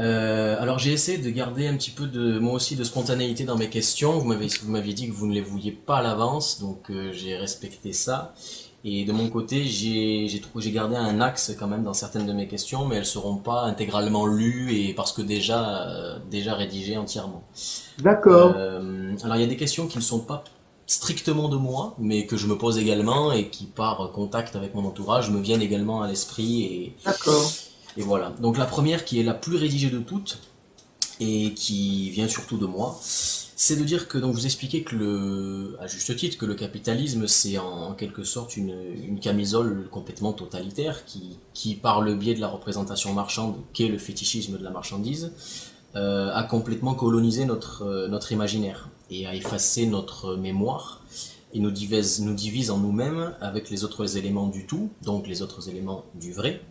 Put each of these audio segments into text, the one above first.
Alors j'ai essayé de garder un petit peu de moi aussi de spontanéité dans mes questions. Vous m'aviez dit que vous ne les vouliez pas à l'avance, donc j'ai respecté ça. Et de mon côté, j'ai gardé un axe quand même dans certaines de mes questions, mais elles seront pas intégralement lues et parce que déjà rédigées entièrement. D'accord, Alors il y a des questions qui ne sont pas strictement de moi, mais que je me pose également et qui par contact avec mon entourage me viennent également à l'esprit d'accord. et voilà. Donc la première qui est la plus rédigée de toutes et qui vient surtout de moi, c'est de dire que donc vous expliquez que à juste titre que le capitalisme c'est en quelque sorte une camisole complètement totalitaire qui par le biais de la représentation marchande qu'est le fétichisme de la marchandise a complètement colonisé notre imaginaire et a effacé notre mémoire et nous divise en nous-mêmes avec les autres éléments du tout, donc les autres éléments du vrai,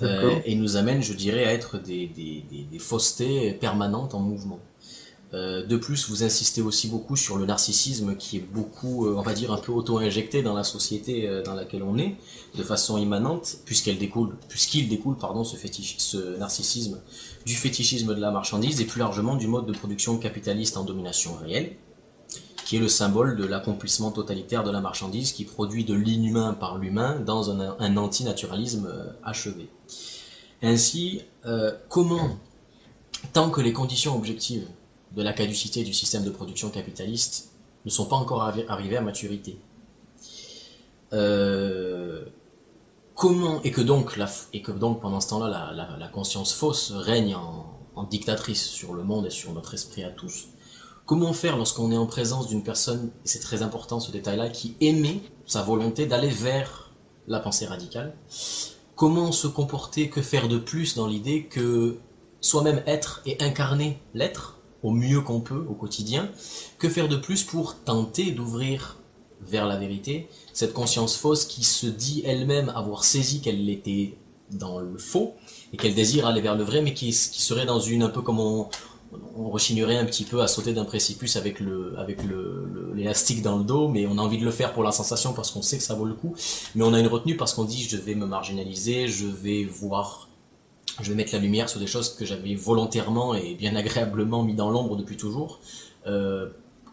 D'accord. et nous amène, je dirais, à être des faussetés permanentes en mouvement. De plus, vous insistez aussi beaucoup sur le narcissisme qui est beaucoup, on va dire, un peu auto-injecté dans la société dans laquelle on est, de façon immanente, puisqu'il découle, pardon, ce narcissisme du fétichisme de la marchandise et plus largement du mode de production capitaliste en domination réelle, qui est le symbole de l'accomplissement totalitaire de la marchandise qui produit de l'inhumain par l'humain dans un antinaturalisme achevé. Ainsi, comment, tant que les conditions objectives de la caducité du système de production capitaliste ne sont pas encore arrivées à maturité, euh, comment et que donc pendant ce temps-là la conscience fausse règne en dictatrice sur le monde et sur notre esprit à tous. Comment faire lorsqu'on est en présence d'une personne, et c'est très important ce détail-là, qui émet sa volonté d'aller vers la pensée radicale? Comment se comporter, que faire de plus dans l'idée que soi-même être et incarner l'être au mieux qu'on peut au quotidien? Que faire de plus pour tenter d'ouvrir vers la vérité cette conscience fausse qui se dit elle-même avoir saisi qu'elle était dans le faux et qu'elle désire aller vers le vrai, mais qui serait dans une un peu comme on rechignerait un petit peu à sauter d'un précipice l'élastique dans le dos, mais on a envie de le faire pour la sensation parce qu'on sait que ça vaut le coup, mais on a une retenue parce qu'on dit je vais me marginaliser, je vais mettre la lumière sur des choses que j'avais volontairement et bien agréablement mis dans l'ombre depuis toujours. Euh,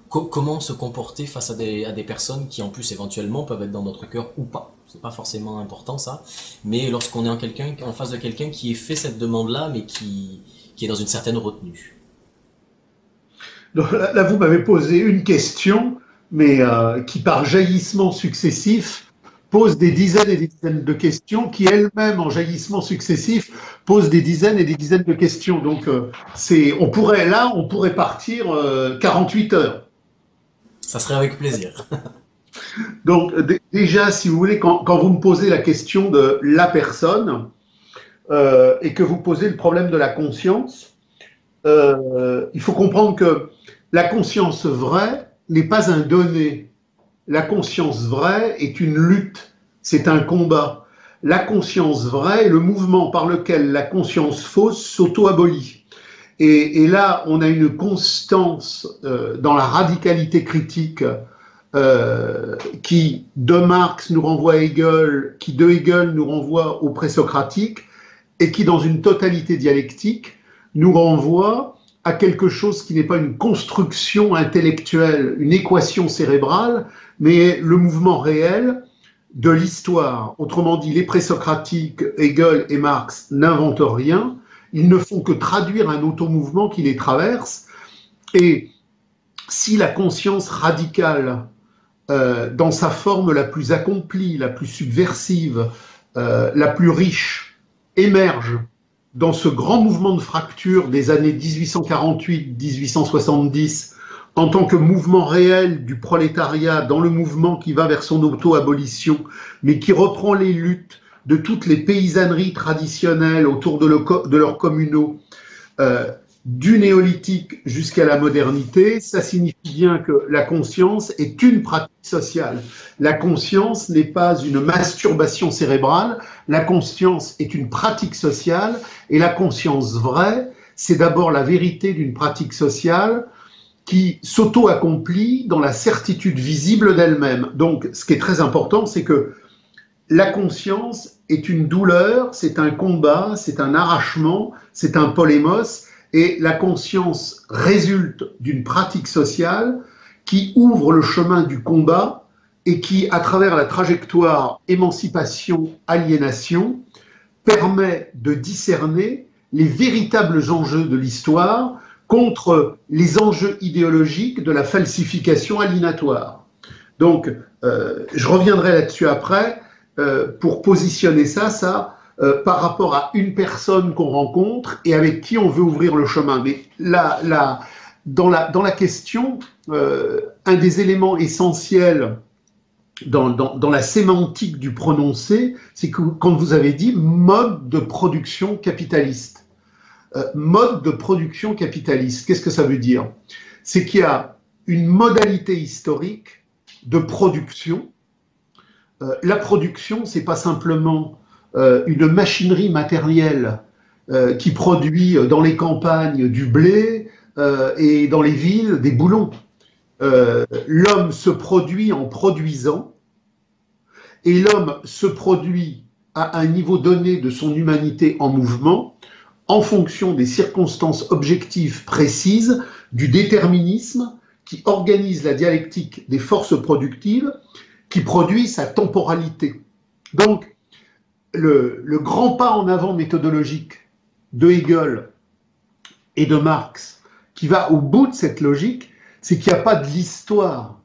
Comment se comporter face à des personnes qui en plus éventuellement peuvent être dans notre cœur ou pas. C'est pas forcément important ça, mais lorsqu'on est en face de quelqu'un qui ait fait cette demande-là, mais qui est dans une certaine retenue. Donc là, vous m'avez posé une question, mais qui, par jaillissement successif, pose des dizaines et des dizaines de questions, qui elles-mêmes, en jaillissement successif, posent des dizaines et des dizaines de questions. Donc, on pourrait partir 48 heures. Ça serait avec plaisir. Donc, déjà, si vous voulez, quand vous me posez la question de la personne et que vous posez le problème de la conscience, il faut comprendre que la conscience vraie n'est pas un donné. La conscience vraie est une lutte, c'est un combat. La conscience vraie est le mouvement par lequel la conscience fausse s'auto-abolit. Et là, on a une constance dans la radicalité critique qui, de Marx, nous renvoie à Hegel, qui, de Hegel, nous renvoie au présocratique, et qui, dans une totalité dialectique, nous renvoie à quelque chose qui n'est pas une construction intellectuelle, une équation cérébrale, mais le mouvement réel de l'histoire. Autrement dit, les présocratiques, Hegel et Marx, n'inventent rien, ils ne font que traduire un automouvement qui les traverse, et si la conscience radicale, dans sa forme la plus accomplie, la plus subversive, la plus riche, émerge dans ce grand mouvement de fracture des années 1848-1870 en tant que mouvement réel du prolétariat dans le mouvement qui va vers son auto-abolition, mais qui reprend les luttes de toutes les paysanneries traditionnelles autour de leurs communaux, euh, du néolithique jusqu'à la modernité, ça signifie bien que la conscience est une pratique sociale. La conscience n'est pas une masturbation cérébrale, la conscience est une pratique sociale, et la conscience vraie, c'est d'abord la vérité d'une pratique sociale qui s'auto-accomplit dans la certitude visible d'elle-même. Donc, ce qui est très important, c'est que la conscience est une douleur, c'est un combat, c'est un arrachement, c'est un polémos, et la conscience résulte d'une pratique sociale qui ouvre le chemin du combat et qui, à travers la trajectoire émancipation-aliénation, permet de discerner les véritables enjeux de l'histoire contre les enjeux idéologiques de la falsification aliénatoire. Donc, je reviendrai là-dessus après pour positionner ça par rapport à une personne qu'on rencontre et avec qui on veut ouvrir le chemin. Mais dans la question, un des éléments essentiels dans la sémantique du prononcé, c'est que quand vous avez dit mode de production capitaliste. Mode de production capitaliste, qu'est-ce que ça veut dire? C'est qu'il y a une modalité historique de production. La production, c'est pas simplement une machinerie matérielle qui produit dans les campagnes du blé et dans les villes des boulons. L'homme se produit en produisant, et l'homme se produit à un niveau donné de son humanité en mouvement, en fonction des circonstances objectives précises, du déterminisme qui organise la dialectique des forces productives, qui produit sa temporalité. Donc, le grand pas en avant méthodologique de Hegel et de Marx, qui va au bout de cette logique, c'est qu'il n'y a pas de l'histoire,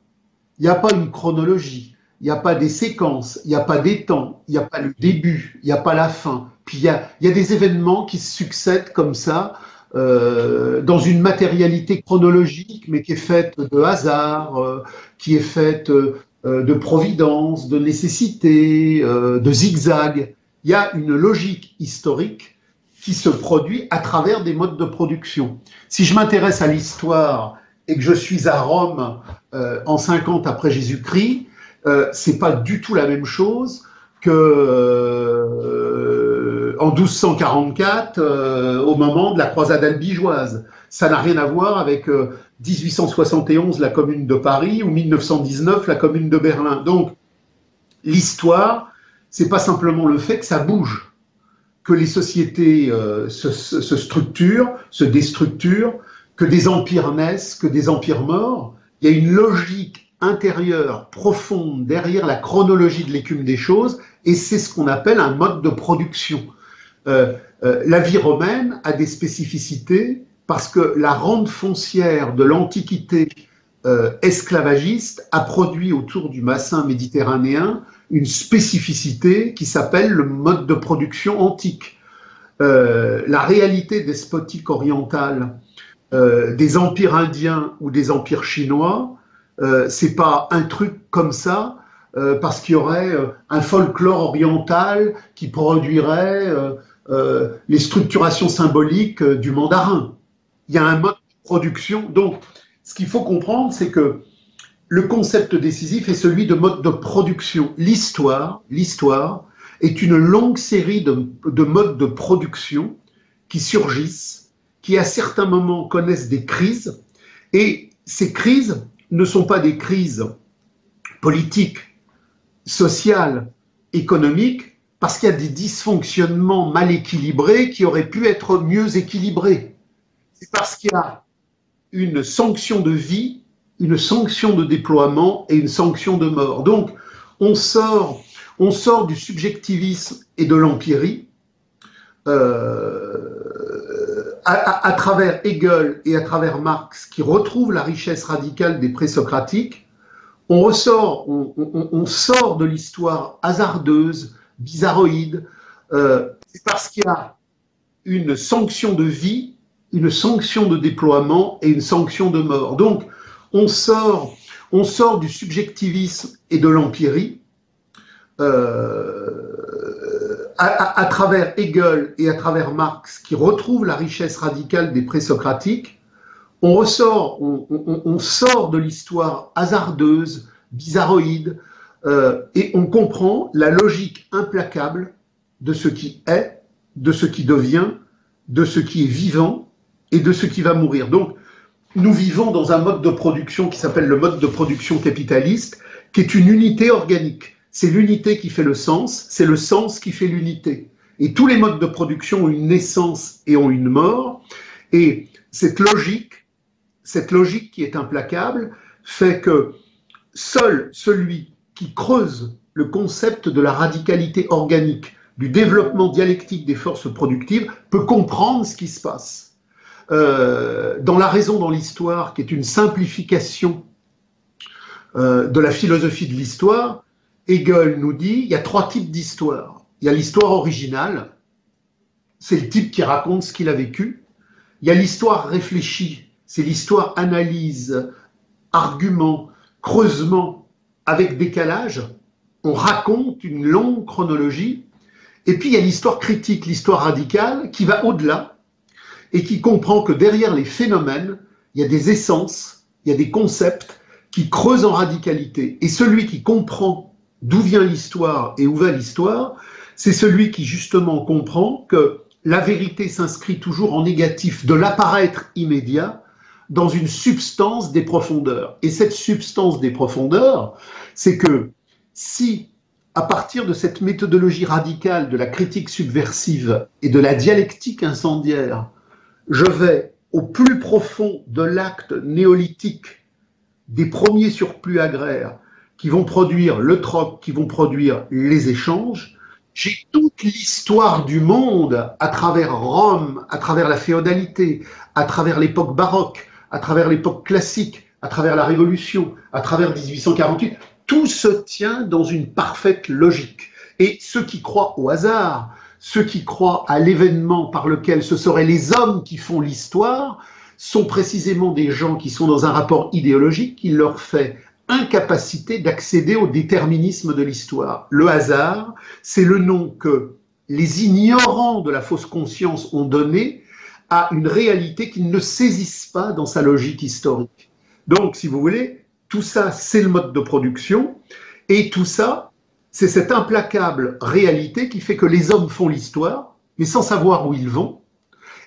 il n'y a pas une chronologie, il n'y a pas des séquences, il n'y a pas des temps, il n'y a pas le début, il n'y a pas la fin. Puis il y a des événements qui se succèdent comme ça, dans une matérialité chronologique, mais qui est faite de hasard, qui est faite de providence, de nécessité, de zigzag. Il y a une logique historique qui se produit à travers des modes de production. Si je m'intéresse à l'histoire et que je suis à Rome en 50 après Jésus-Christ, c'est pas du tout la même chose que en 1244 au moment de la croisade albigeoise. Ça n'a rien à voir avec 1871 la Commune de Paris ou 1919 la Commune de Berlin. Donc l'histoire, c'est pas simplement le fait que ça bouge, que les sociétés se structurent, se déstructurent, que des empires naissent, que des empires meurent. Il y a une logique intérieure, profonde, derrière la chronologie de l'écume des choses, et c'est ce qu'on appelle un mode de production. La vie romaine a des spécificités parce que la rente foncière de l'Antiquité esclavagiste a produit autour du bassin méditerranéen une spécificité qui s'appelle le mode de production antique. La réalité despotique orientale des empires indiens ou des empires chinois, c'est pas un truc comme ça parce qu'il y aurait un folklore oriental qui produirait les structurations symboliques du mandarin. Il y a un mode de production. Donc, ce qu'il faut comprendre, c'est que le concept décisif est celui de mode de production. L'histoire est une longue série de modes de production qui surgissent, qui à certains moments connaissent des crises, et ces crises ne sont pas des crises politiques, sociales, économiques, parce qu'il y a des dysfonctionnements mal équilibrés qui auraient pu être mieux équilibrés. C'est parce qu'il y a une sanction de vie, une sanction de déploiement et une sanction de mort. Donc, on sort du subjectivisme et de l'empirie à travers Hegel et à travers Marx, qui retrouvent la richesse radicale des présocratiques. On sort de l'histoire hasardeuse, bizarroïde, c'est parce qu'il y a une sanction de vie, une sanction de déploiement et une sanction de mort. Donc, on sort du subjectivisme et de l'empirie à travers Hegel et à travers Marx, qui retrouvent la richesse radicale des présocratiques. On sort de l'histoire hasardeuse, bizarroïde, et on comprend la logique implacable de ce qui est, de ce qui devient, de ce qui est vivant et de ce qui va mourir. Donc, nous vivons dans un mode de production qui s'appelle le mode de production capitaliste, qui est une unité organique. c'est l'unité qui fait le sens, c'est le sens qui fait l'unité. Et tous les modes de production ont une naissance et ont une mort. Et cette logique qui est implacable fait que seul celui qui creuse le concept de la radicalité organique, du développement dialectique des forces productives, peut comprendre ce qui se passe. Dans La raison dans l'histoire, qui est une simplification de la philosophie de l'histoire, Hegel nous dit il y a 3 types d'histoire. Il y a l'histoire originale, c'est le type qui raconte ce qu'il a vécu. Il y a l'histoire réfléchie, c'est l'histoire analyse, argument, creusement, avec décalage. On raconte une longue chronologie. Et puis il y a l'histoire critique, l'histoire radicale, qui va au-delà et qui comprend que derrière les phénomènes, il y a des essences, il y a des concepts qui creusent en radicalité. Et celui qui comprend d'où vient l'histoire et où va l'histoire, c'est celui qui justement comprend que la vérité s'inscrit toujours en négatif de l'apparaître immédiat dans une substance des profondeurs. Et cette substance des profondeurs, c'est que si, à partir de cette méthodologie radicale de la critique subversive et de la dialectique incendiaire, je vais au plus profond de l'acte néolithique des premiers surplus agraires qui vont produire le troc, qui vont produire les échanges, j'ai toute l'histoire du monde à travers Rome, à travers la féodalité, à travers l'époque baroque, à travers l'époque classique, à travers la Révolution, à travers 1848. Tout se tient dans une parfaite logique. Et ceux qui croient au hasard, ceux qui croient à l'événement par lequel ce seraient les hommes qui font l'histoire, sont précisément des gens qui sont dans un rapport idéologique qui leur fait incapacité d'accéder au déterminisme de l'histoire. Le hasard, c'est le nom que les ignorants de la fausse conscience ont donné à une réalité qu'ils ne saisissent pas dans sa logique historique. Donc, si vous voulez, tout ça, c'est le mode de production, et tout ça, c'est cette implacable réalité qui fait que les hommes font l'histoire, mais sans savoir où ils vont,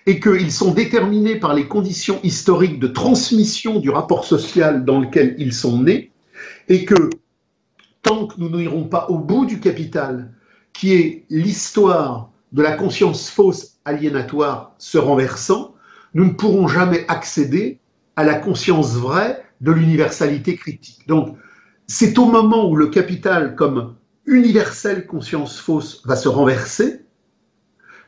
et qu'ils sont déterminés par les conditions historiques de transmission du rapport social dans lequel ils sont nés, et que tant que nous n'irons pas au bout du capital, qui est l'histoire de la conscience fausse aliénatoire se renversant, nous ne pourrons jamais accéder à la conscience vraie de l'universalité critique. Donc, c'est au moment où le capital, comme universelle conscience fausse, va se renverser,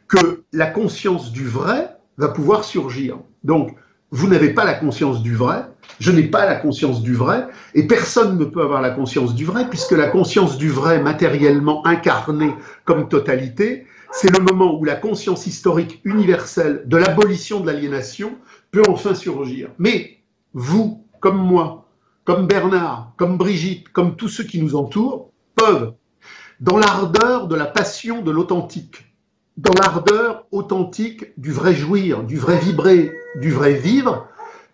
que la conscience du vrai va pouvoir surgir. Donc, vous n'avez pas la conscience du vrai, je n'ai pas la conscience du vrai, et personne ne peut avoir la conscience du vrai, puisque la conscience du vrai matériellement incarnée comme totalité, c'est le moment où la conscience historique universelle de l'abolition de l'aliénation peut enfin surgir. Mais vous, comme moi, comme Bernard, comme Brigitte, comme tous ceux qui nous entourent, peuvent, dans l'ardeur de la passion de l'authentique, dans l'ardeur authentique du vrai jouir, du vrai vibrer, du vrai vivre,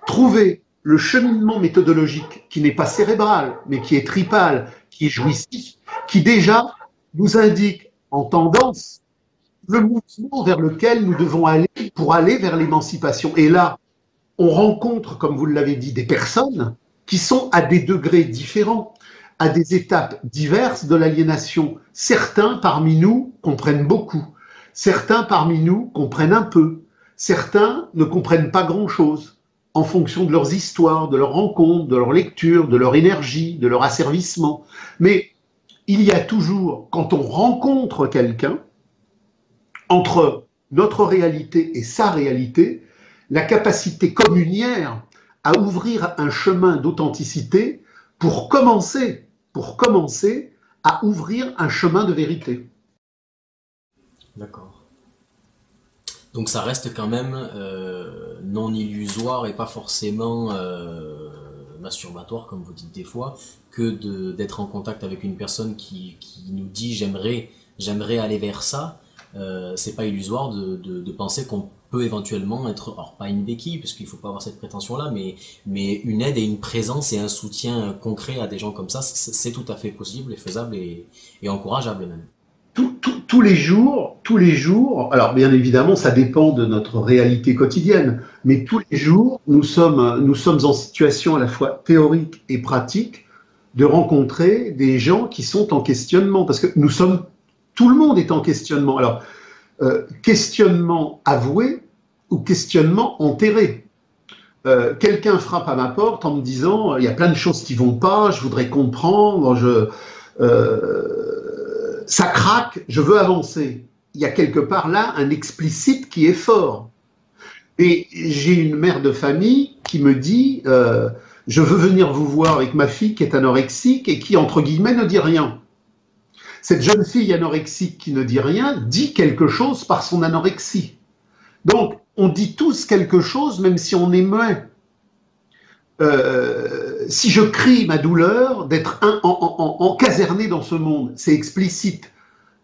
trouver le cheminement méthodologique qui n'est pas cérébral, mais qui est tripal, qui est jouissif, qui déjà nous indique en tendance le mouvement vers lequel nous devons aller pour aller vers l'émancipation. Et là, on rencontre, comme vous l'avez dit, des personnes qui sont à des degrés différents, à des étapes diverses de l'aliénation. Certains parmi nous comprennent beaucoup. Certains parmi nous comprennent un peu, certains ne comprennent pas grand-chose en fonction de leurs histoires, de leurs rencontres, de leur lecture, de leur énergie, de leur asservissement. Mais il y a toujours, quand on rencontre quelqu'un, entre notre réalité et sa réalité, la capacité communière à ouvrir un chemin d'authenticité pour commencer à ouvrir un chemin de vérité. D'accord. Donc ça reste quand même non illusoire et pas forcément masturbatoire, comme vous dites des fois, que d'être en contact avec une personne qui nous dit j'aimerais aller vers ça. C'est pas illusoire de penser qu'on peut éventuellement être, alors pas une béquille, parce qu'il faut pas avoir cette prétention-là, mais une aide et une présence et un soutien concret à des gens comme ça, c'est tout à fait possible et faisable et encourageable même. Tous les jours, alors bien évidemment, ça dépend de notre réalité quotidienne, mais tous les jours, nous sommes en situation à la fois théorique et pratique de rencontrer des gens qui sont en questionnement, parce que tout le monde est en questionnement. Alors, questionnement avoué ou questionnement enterré. Quelqu'un frappe à ma porte en me disant il y a plein de choses qui vont pas, je voudrais comprendre, ça craque, je veux avancer. Il y a quelque part là un explicite qui est fort. Et j'ai une mère de famille qui me dit je veux venir vous voir avec ma fille qui est anorexique et qui, entre guillemets, ne dit rien. Cette jeune fille anorexique qui ne dit rien dit quelque chose par son anorexie. Donc, on dit tous quelque chose, même si on est muet. Si je crie ma douleur d'être encaserné dans ce monde, c'est explicite.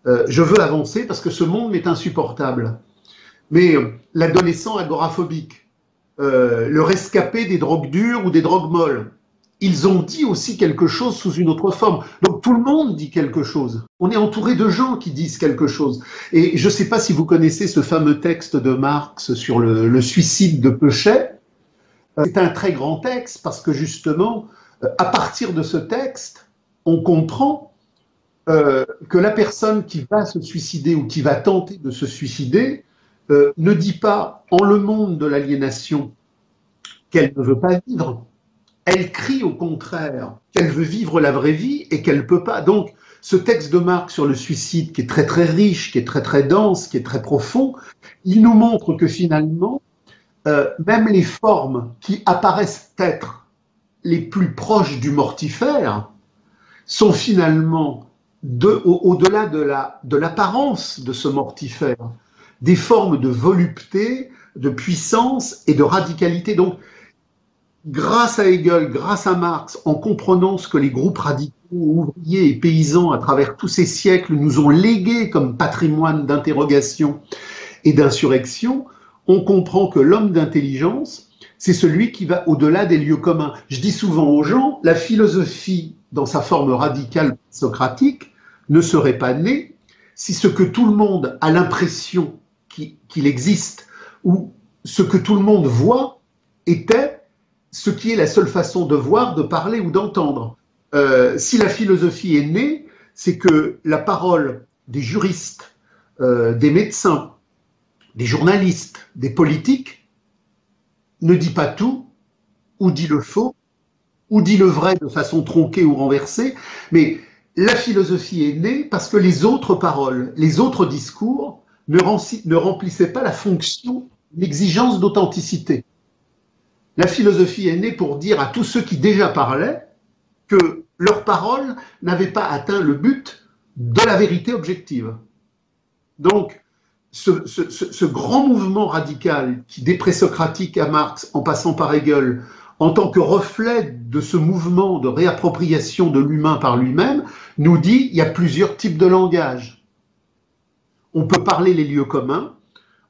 Je veux avancer parce que ce monde m'est insupportable. Mais l'adolescent agoraphobique, le rescapé des drogues dures ou des drogues molles, ils ont dit aussi quelque chose sous une autre forme. Donc tout le monde dit quelque chose. On est entouré de gens qui disent quelque chose. Et je ne sais pas si vous connaissez ce fameux texte de Marx sur le suicide de Peuchet. C'est un très grand texte parce que justement, à partir de ce texte, on comprend que la personne qui va se suicider ou qui va tenter de se suicider ne dit pas en le monde de l'aliénation qu'elle ne veut pas vivre. Elle crie au contraire qu'elle veut vivre la vraie vie et qu'elle ne peut pas. Donc, ce texte de Marx sur le suicide, qui est très très riche, qui est très très dense, qui est très profond, il nous montre que finalement, même les formes qui apparaissent être les plus proches du mortifère sont finalement, au-delà de l'apparence de ce mortifère, des formes de volupté, de puissance et de radicalité. Donc, grâce à Hegel, grâce à Marx, en comprenant ce que les groupes radicaux, ouvriers et paysans, à travers tous ces siècles, nous ont légué comme patrimoine d'interrogation et d'insurrection, on comprend que l'homme d'intelligence, c'est celui qui va au-delà des lieux communs. Je dis souvent aux gens, la philosophie, dans sa forme radicale socratique, ne serait pas née si ce que tout le monde a l'impression qu'il existe, ou ce que tout le monde voit, était ce qui est la seule façon de voir, de parler ou d'entendre. Si la philosophie est née, c'est que la parole des juristes, des médecins, des journalistes, des politiques, ne dit pas tout, ou dit le faux, ou dit le vrai de façon tronquée ou renversée, mais la philosophie est née parce que les autres paroles, les autres discours ne remplissaient pas la fonction, l'exigence d'authenticité. La philosophie est née pour dire à tous ceux qui déjà parlaient que leurs paroles n'avaient pas atteint le but de la vérité objective. Donc, ce grand mouvement radical qui, des présocratiques à Marx, en passant par Hegel, en tant que reflet de ce mouvement de réappropriation de l'humain par lui-même, nous dit qu'il y a plusieurs types de langage. On peut parler les lieux communs,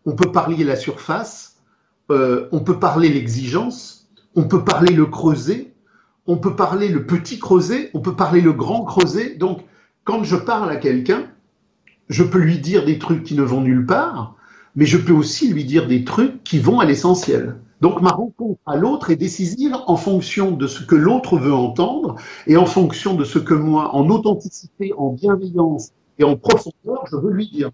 on peut parler la surface, on peut parler l'exigence, on peut parler le creuset, on peut parler le petit creuset, on peut parler le grand creuset. Donc, quand je parle à quelqu'un, je peux lui dire des trucs qui ne vont nulle part, mais je peux aussi lui dire des trucs qui vont à l'essentiel. Donc ma rencontre à l'autre est décisive en fonction de ce que l'autre veut entendre et en fonction de ce que moi, en authenticité, en bienveillance et en profondeur, je veux lui dire.